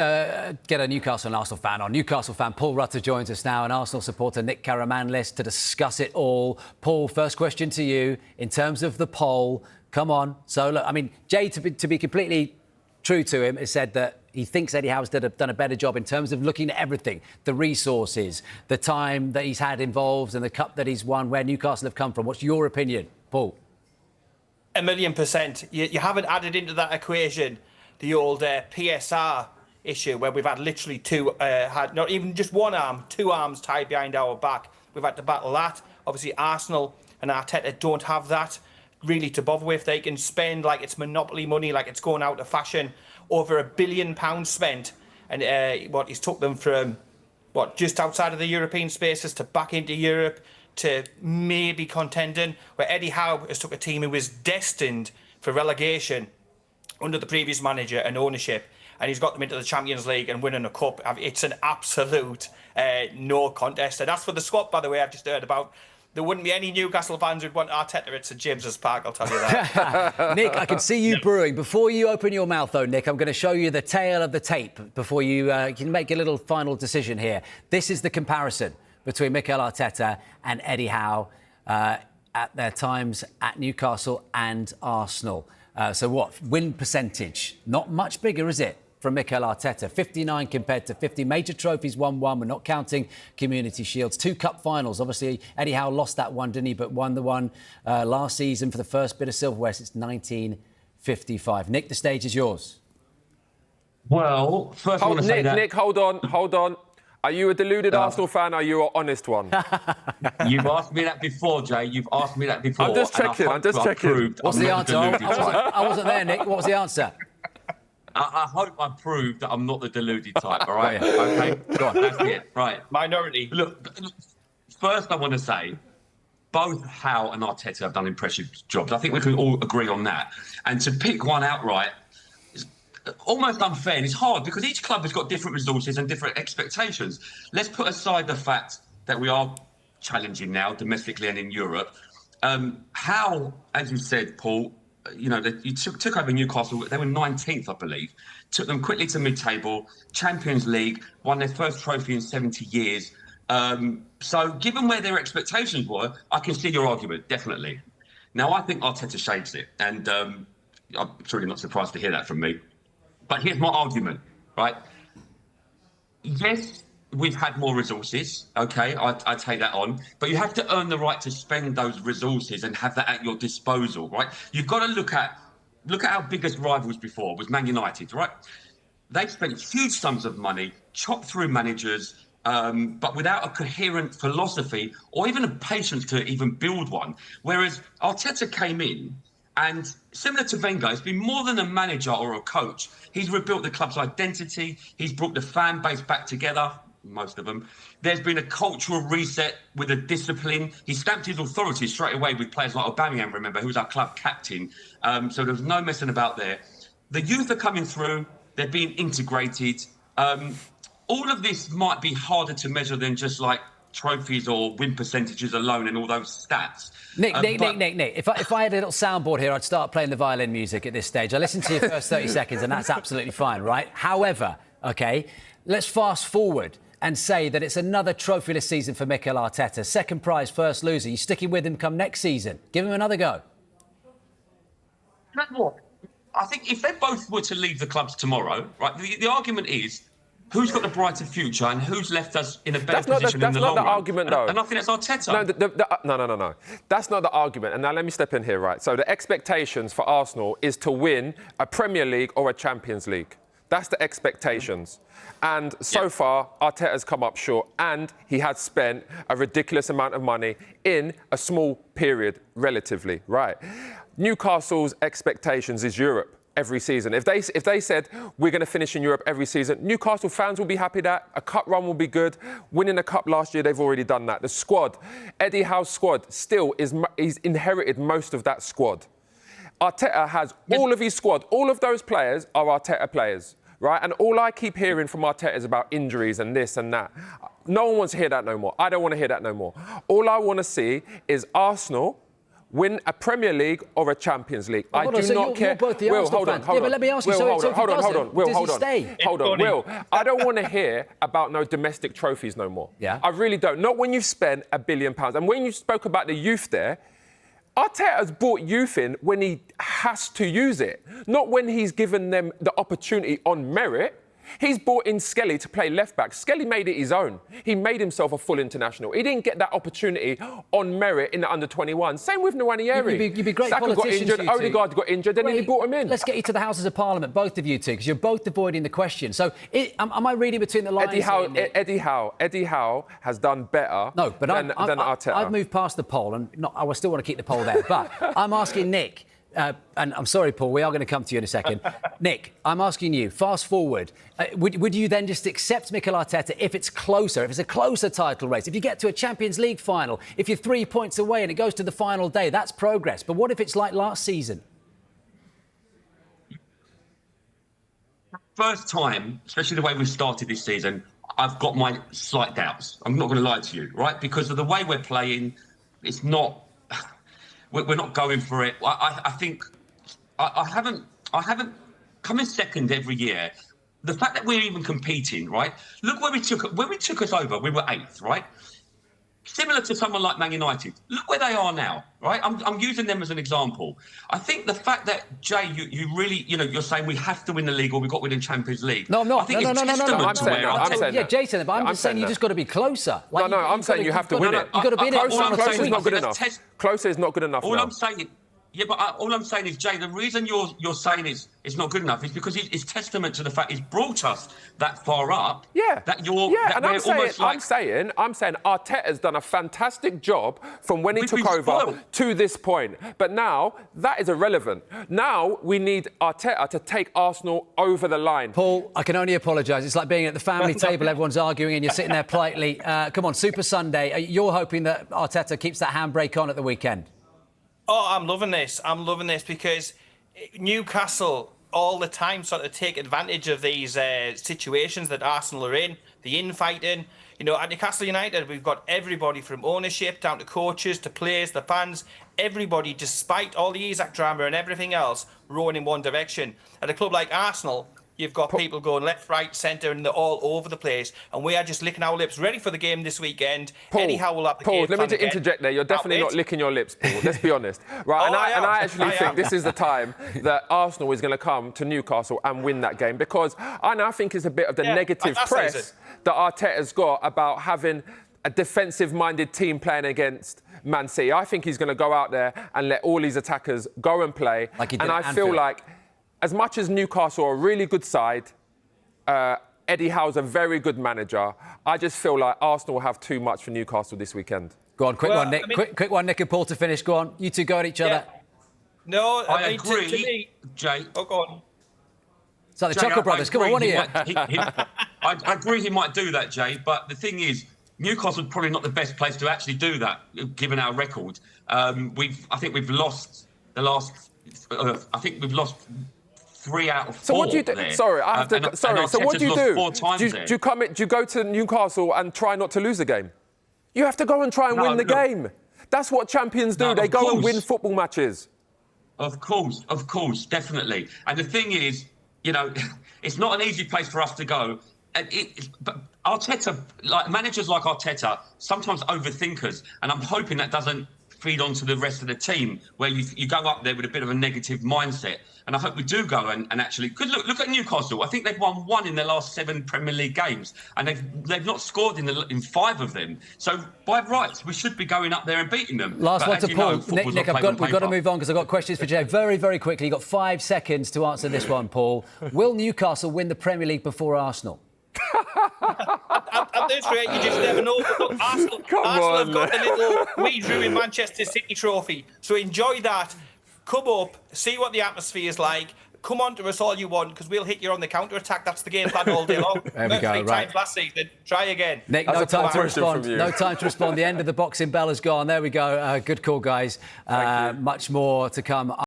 Get a Newcastle and Arsenal fan on. Newcastle fan Paul Rutter joins us now, and Arsenal supporter Nick Caramanlis to discuss it all. Paul, first question to you. In terms of the poll, come on. So, look, I mean, Jay, to be completely true to him, has said that he thinks Eddie Howe's done a better job in terms of looking at everything, the resources, the time that he's had involved and the cup that he's won, where Newcastle have come from. What's your opinion, Paul? 1,000,000%. You haven't added into that equation the old PSR issue where we've had literally had not even just one arm, two arms tied behind our back. We've had to battle that. Obviously, Arsenal and Arteta don't have that really to bother with. They can spend like it's monopoly money, like it's going out of fashion. Over £1 billion spent, and he's took them from just outside of the European spaces to back into Europe to maybe contending. Where Eddie Howe has took a team who was destined for relegation under the previous manager and ownership, and he's got them into the Champions League and winning a cup. It's an absolute no contest. And as for the squad, by the way, I've just heard about, there wouldn't be any Newcastle fans who'd want Arteta at St James's Park, I'll tell you that. Nick, I can see you brewing. Before you open your mouth, though, Nick, I'm going to show you the tail of the tape before you can make a little final decision here. This is the comparison between Mikel Arteta and Eddie Howe at their times at Newcastle and Arsenal. So what? Win percentage. Not much bigger, is it, from Mikel Arteta? 59 compared to 50. Major trophies, 1-1. We're not counting Community Shields. 2 cup finals. Obviously, Eddie Howe lost that one, didn't he? But won the one last season for the first bit of silverware since 1955. Nick, the stage is yours. Well, first I want to say that... Nick, hold on. Are you a deluded Arsenal fan or are you an honest one? You've asked me that before, Jay. You've asked me that before. I'm just checking. What's the answer? I wasn't there, Nick. What was the answer? I hope I proved that I'm not the deluded type, all right? OK? Go on, that's it. Right. Minority. Look, first I want to say, both Howe and Arteta have done impressive jobs. I think we can all agree on that. And to pick one outright is almost unfair. And it's hard because each club has got different resources and different expectations. Let's put aside the fact that we are challenging now, domestically and in Europe. Howe, as you said, Paul, you took over Newcastle. They were 19th, I believe. Took them quickly to mid-table, Champions League, won their first trophy in 70 years. So given where their expectations were, I can see your argument, definitely. Now, I think Arteta shades it, and I'm truly not surprised to hear that from me. But here's my argument, right? Yes, we've had more resources, OK? I take that on. But you have to earn the right to spend those resources and have that at your disposal, right? You've got to look at our biggest rivals before was Man United, right? They spent huge sums of money, chopped through managers, but without a coherent philosophy or even a patience to even build one. Whereas Arteta came in, and similar to Wenger, he's been more than a manager or a coach. He's rebuilt the club's identity. He's brought the fan base back together, most of them. There's been a cultural reset with a discipline. He stamped his authority straight away with players like Aubameyang, remember, who was our club captain. So there was no messing about there. The youth are coming through. They're being integrated. All of this might be harder to measure than just like trophies or win percentages alone and all those stats. Nick, if I had a little soundboard here, I'd start playing the violin music at this stage. I listened to your first 30 seconds and that's absolutely fine, right? However, OK, let's fast forward and say that it's another trophyless season for Mikel Arteta. Second prize, first loser. You sticking with him come next season? Give him another go. You know what? I think if they both were to leave the clubs tomorrow, right, the argument is, who's got a brighter future and who's left us in a better position in the long run? That's not the argument, though. And I think that's Arteta. No. That's not the argument. And now let me step in here, right? So the expectations for Arsenal is to win a Premier League or a Champions League. That's the expectations. And so far, Arteta's come up short and he has spent a ridiculous amount of money in a small period, relatively, right? Newcastle's expectations is Europe every season. If they said we're going to finish in Europe every season, Newcastle fans will be happy that a cup run will be good. Winning a cup last year, they've already done that. The squad, Eddie Howe's squad, still he's inherited most of that squad. Arteta has all of his squad. All of those players are Arteta players, right? And all I keep hearing from Arteta is about injuries and this and that. No one wants to hear that no more. I don't want to hear that no more. All I want to see is Arsenal win a Premier League or a Champions League. I do not care. You're both the Will, Arsenal hold on, fans. hold Yeah, on. but let me ask you, Will, so hold if on, he hold on, doesn't, hold on. Will, does hold he on. stay? Hold on, Will. I don't want to hear about no domestic trophies no more. Yeah. I really don't. Not when you've spent £1 billion. And when you spoke about the youth there, Arteta's brought youth in when he has to use it, not when he's given them the opportunity on merit. He's brought in Skelly to play left-back. Skelly made it his own. He made himself a full international. He didn't get that opportunity on merit in the under-21. Same with Nwaneri. You'd be great Saka got politicians, injured, you two. Odegaard got injured, and then he brought him in. Let's get you to the Houses of Parliament, both of you two, because you're both avoiding the question. So, am I reading between the lines? Eddie Howe has done better than Arteta. I've moved past the poll, and I still want to keep the poll there. But I'm asking Nick, and I'm sorry, Paul, we are going to come to you in a second. Nick, I'm asking you, fast forward, would you then just accept Mikel Arteta if it's closer, if it's a closer title race, if you get to a Champions League final, if you're 3 points away and it goes to the final day, that's progress. But what if it's like last season? First time, especially the way we've started this season, I've got my slight doubts. I'm not going to lie to you, right? Because of the way we're playing, it's not... We're not going for it. I think I haven't come in second every year. The fact that we're even competing, right? Look where we took us over. We were 8th, right? Similar to someone like Man United. Look where they are now, right? I'm using them as an example. I think the fact that, Jay, you really, you're saying we have to win the league or we've got to win the Champions League. No, I'm not. No. I'm saying that. Yeah, Jason, but I'm just saying you just got to be closer. Like, I'm saying you have to win it. You've got to be in it. Closer is not good enough. Closer is not good enough. All I'm saying... Yeah, but all I'm saying is, Jay, the reason you're saying it's not good enough is because it's testament to the fact he's brought us that far up. Yeah. That you're. Yeah, that and I'm saying Arteta's done a fantastic job from when he took over to this point. But now that is irrelevant. Now we need Arteta to take Arsenal over the line. Paul, I can only apologise. It's like being at the family table, everyone's arguing and you're sitting there politely. Come on, Super Sunday. You're hoping that Arteta keeps that handbrake on at the weekend. Oh, I'm loving this. I'm loving this because Newcastle all the time sort of take advantage of these situations that Arsenal are in, the infighting. At Newcastle United, we've got everybody from ownership down to coaches to players, the fans, everybody, despite all the Isaac drama and everything else, rowing in one direction. At a club like Arsenal, you've got people going left, right, centre, and they're all over the place. And we are just licking our lips, ready for the game this weekend. Eddie Howe will have the game Paul, let me just interject there. You're definitely not licking your lips, Paul. Let's be honest. Right, I actually think this is the time that Arsenal is going to come to Newcastle and win that game because I think it's a bit of the negative press that Arteta's got about having a defensive-minded team playing against Man City. I think he's going to go out there and let all these attackers go and play. Like he did and I feel like, as much as Newcastle are a really good side, Eddie Howe's a very good manager. I just feel like Arsenal will have too much for Newcastle this weekend. Go on, quick one, Nick. Quick one, Nick and Paul to finish. Go on. You two go at each other. No, I agree, to me, Jay. Oh, go on. It's like the Chuckle Brothers. Come on, one of you. I agree he might do that, Jay, but the thing is, Newcastle's probably not the best place to actually do that, given our record. I think we've lost the last... I think we've lost 3 out of 4. So what do you do? There. Sorry, I have to. Sorry. So what do you do? 4 times Do you go to Newcastle and try not to lose the game? You have to go and try and win the game. That's what champions do. They go and win football matches. Of course, definitely. And the thing is, it's not an easy place for us to go. But Arteta, like managers like Arteta, sometimes overthinkers, and I'm hoping that doesn't feed onto the rest of the team, where you go up there with a bit of a negative mindset. And I hope we do go and actually... Because look at Newcastle. I think they've won 1 in their last 7 Premier League games, and they've not scored in 5 of them. So by rights, we should be going up there and beating them. Last one to Paul. Nick, we've got to move on because I've got questions for Jay. Very, very quickly. You've got 5 seconds to answer this one, Paul. Will Newcastle win the Premier League before Arsenal? At this rate, you just never know. Look, Arsenal have got the little We Drew in Manchester City trophy. So enjoy that. Come up, see what the atmosphere is like. Come on to us all you want, because we'll hit you on the counter-attack. That's the game plan all day long. There we go, 3 times last season. Try again. Nick, no time to respond. No time to respond. The end of the boxing bell is gone. There we go. Good call, guys. Much more to come.